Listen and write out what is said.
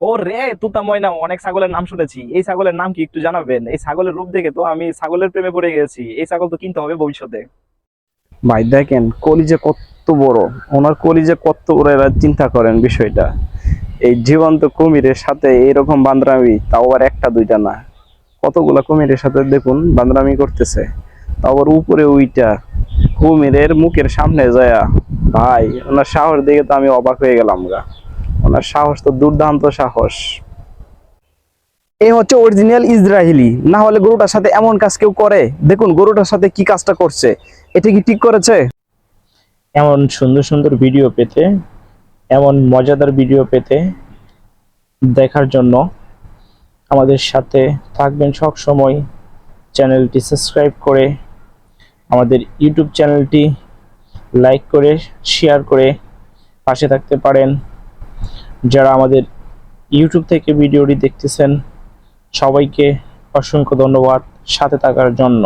ও রে, তুতা ময়না, অনেক ছাগলের নাম শুনেছি। এই ছাগলের নাম কি একটু জানাবেন? এই ছাগলের রূপ দেখে তো আমি ছাগলের প্রেমে পড়ে গেছি। এই ছাগল তো কিনতে হবে ভবিষ্যতে। ভাই দেখেন কলিজা কত বড়, ওনার কলিজা কত বড়, এরা চিন্তা করেন বিষয়টা। এই জীবন্ত কুমিরের সাথে এরকম বান্দরামি, তাও আবার একটা দুইটা না, কতগুলা কুমিরের সাথে দেখুন বান্দরামি করতেছে। তাও আবার উপরে উইটা কুমিরের মুখের সামনে যায়া। ভাই ওনার সাহস দেখে তো আমি অবাক হয়ে গেলাম গা। ওনার সাহস তো দুর্দান্ত সাহস। এই হচ্ছে অরিজিনাল ইসরায়েলি, না হলে গরুটার সাথে এমন কাজ কেউ করে? দেখুন গরুটার সাথে কি কাজটা করছে, এটা কি ঠিক করেছে? এমন সুন্দর সুন্দর ভিডিও পেতে, এমন মজাদার ভিডিও পেতে দেখার জন্য আমাদের সাথে থাকবেন সব সময়। চ্যানেলটি সাবস্ক্রাইব করে, আমাদের ইউটিউব চ্যানেলটি লাইক করে, শেয়ার করে পাশে থাকতে পারেন। যারা আমাদের ইউটিউব থেকে ভিডিওটি দেখতেছেন, সবাইকে অসংখ্য ধন্যবাদ সাথে থাকার জন্য।